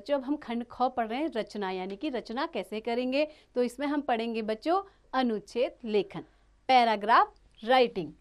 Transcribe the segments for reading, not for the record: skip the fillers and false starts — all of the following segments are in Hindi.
बच्चों अब हम खंड ख पढ़ रहे हैं रचना, यानी कि रचना कैसे करेंगे। तो इसमें हम पढ़ेंगे बच्चों अनुच्छेद लेखन, पैराग्राफ राइटिंग।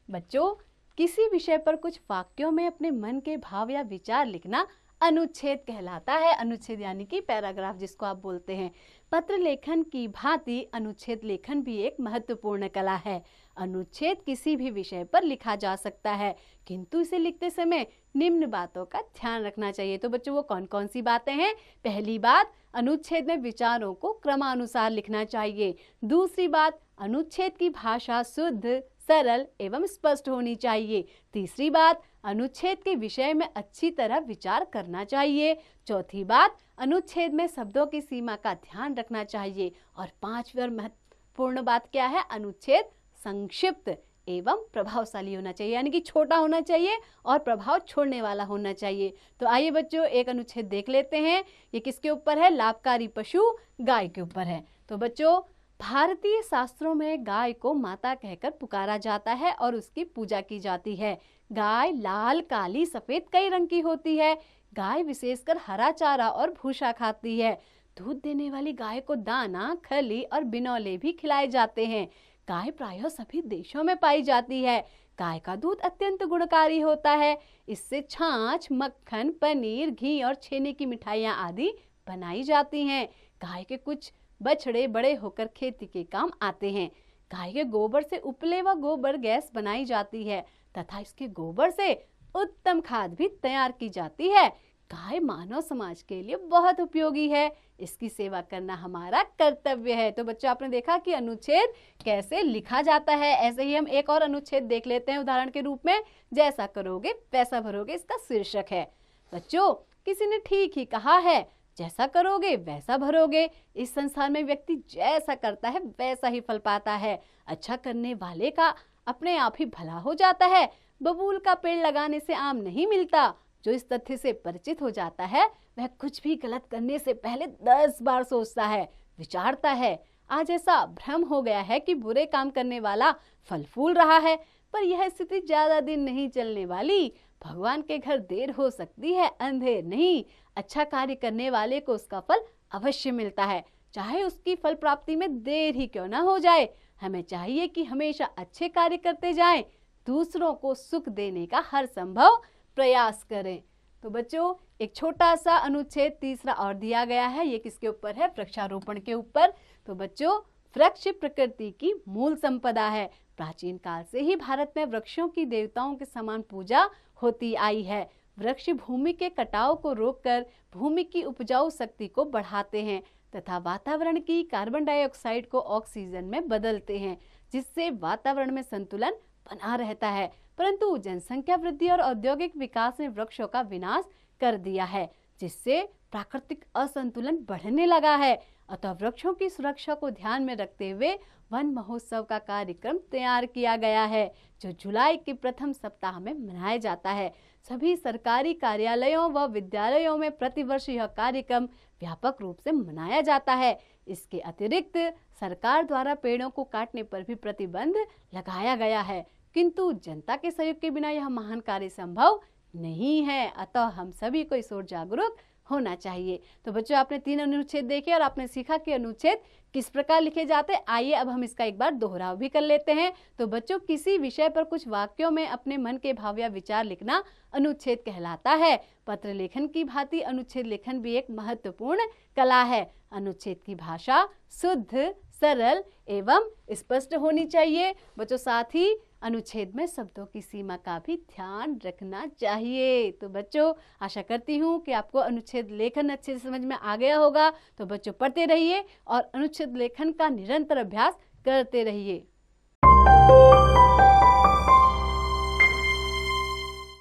बच्चों किसी विषय पर कुछ वाक्यों में अपने मन के भाव या विचार लिखना अनुच्छेद कहलाता है। अनुच्छेद यानी कि पैराग्राफ जिसको आप बोलते हैं। पत्र लेखन की भांति अनुच्छेद लेखन भी एक महत्वपूर्ण कला है। अनुच्छेद किसी भी विषय पर लिखा जा सकता है, किंतु इसे लिखते समय निम्न बातों का ध्यान रखना चाहिए। तो बच्चों वो कौन कौन सी बातें हैं? पहली बात, अनुच्छेद में विचारों को क्रमानुसार लिखना चाहिए। दूसरी बात, अनुच्छेद की भाषा शुद्ध, सरल एवं स्पष्ट होनी चाहिए। तीसरी बात, अनुच्छेद के विषय में अच्छी तरह विचार करना चाहिए। चौथी बात, अनुच्छेद में शब्दों की सीमा का ध्यान रखना चाहिए। और पांचवी और महत्वपूर्ण बात क्या है? अनुच्छेद संक्षिप्त एवं प्रभावशाली होना चाहिए, यानी कि छोटा होना चाहिए और प्रभाव छोड़ने वाला होना चाहिए। तो आइए बच्चों एक अनुच्छेद देख लेते हैं। ये किसके ऊपर है? लाभकारी पशु गाय के ऊपर है। तो बच्चों भारतीय शास्त्रों में गाय को माता कहकर पुकारा जाता है और उसकी पूजा की जाती है। गाय लाल, काली, सफेद कई रंग की होती है। गाय विशेषकर हरा चारा और भूसा खाती है। दूध देने वाली गाय को दाना, खली और बिनौले भी खिलाए जाते हैं। गाय प्रायः सभी देशों में पाई जाती है। गाय का दूध अत्यंत गुणकारी होता है। इससे छाछ, मक्खन, पनीर, घी और छेने की मिठाइयाँ आदि बनाई जाती हैं। गाय के कुछ बछड़े बड़े होकर खेती के काम आते हैं। गाय के गोबर से उपले व गोबर गैस बनाई जाती है तथा इसके गोबर से उत्तम खाद भी तैयार की जाती है। गाय मानव समाज के लिए बहुत उपयोगी है। इसकी सेवा करना हमारा कर्तव्य है। तो बच्चों आपने देखा कि अनुच्छेद कैसे लिखा जाता है। ऐसे ही हम एक और अनुच्छेद देख लेते हैं उदाहरण के रूप में, जैसा करोगे वैसा भरोगे, इसका शीर्षक है। बच्चों किसी ने ठीक ही कहा है, जैसा करोगे वैसा भरोगे। इस संसार में व्यक्ति जैसा करता है वैसा ही फल पाता है। अच्छा करने वाले का अपने आप ही भला हो जाता है। बबूल का पेड़ लगाने से आम नहीं मिलता। जो इस तथ्य से परिचित हो जाता है वह कुछ भी गलत करने से पहले 10 बार सोचता है, विचारता है। आज ऐसा भ्रम हो गया है कि बुरे काम करने वाला फल फूल रहा है, पर यह स्थिति ज्यादा दिन नहीं चलने वाली। भगवान के घर देर हो सकती है, अंधेर नहीं। अच्छा कार्य करने वाले को उसका फल अवश्य मिलता है, चाहे उसकी फल प्राप्ति में देर ही क्यों ना हो जाए। हमें चाहिए कि हमेशा अच्छे कार्य करते जाएं, दूसरों को सुख देने का हर संभव प्रयास करें। तो बच्चों एक छोटा सा अनुच्छेद तीसरा और दिया गया है। ये किसके ऊपर है? वृक्षारोपण के ऊपर। तो बच्चों वृक्ष प्रकृति की मूल संपदा है। प्राचीन काल से ही भारत में वृक्षों की देवताओं के समान पूजा होती आई है। वृक्ष भूमि के कटाव को रोककर भूमि की उपजाऊ शक्ति को बढ़ाते हैं तथा वातावरण की कार्बन डाइऑक्साइड को ऑक्सीजन में बदलते हैं, जिससे वातावरण में संतुलन बना रहता है। परंतु जनसंख्या वृद्धि और औद्योगिक विकास ने वृक्षों का विनाश कर दिया है, जिससे प्राकृतिक असंतुलन बढ़ने लगा है। अतः वृक्षों की सुरक्षा को ध्यान में रखते हुए वन महोत्सव का कार्यक्रम तैयार किया गया है, जो जुलाई के प्रथम सप्ताह में मनाया जाता है। सभी सरकारी कार्यालयों व विद्यालयों में प्रतिवर्ष यह कार्यक्रम व्यापक रूप से मनाया जाता है। इसके अतिरिक्त सरकार द्वारा पेड़ों को काटने पर भी प्रतिबंध लगाया गया है, किंतु जनता के सहयोग के बिना यह महान कार्य संभव नहीं है। अतः हम सभी को इस ओर जागरूक होना चाहिए। तो बच्चों आपने 3 अनुच्छेद देखे और आपने सीखा कि अनुच्छेद किस प्रकार लिखे जाते हैं। आइए अब हम इसका एक बार दोहराव भी कर लेते हैं। तो बच्चों किसी विषय पर कुछ वाक्यों में अपने मन के भाव या विचार लिखना अनुच्छेद कहलाता है। पत्र लेखन की भांति अनुच्छेद लेखन भी एक महत्वपूर्ण कला है। अनुच्छेद की भाषा शुद्ध, सरल एवं स्पष्ट होनी चाहिए। बच्चों साथ ही अनुच्छेद में शब्दों की सीमा का भी ध्यान रखना चाहिए। तो बच्चों आशा करती हूँ कि आपको अनुच्छेद लेखन अच्छे से समझ में आ गया होगा। तो बच्चों पढ़ते रहिए और अनुच्छेद लेखन का निरंतर अभ्यास करते रहिए।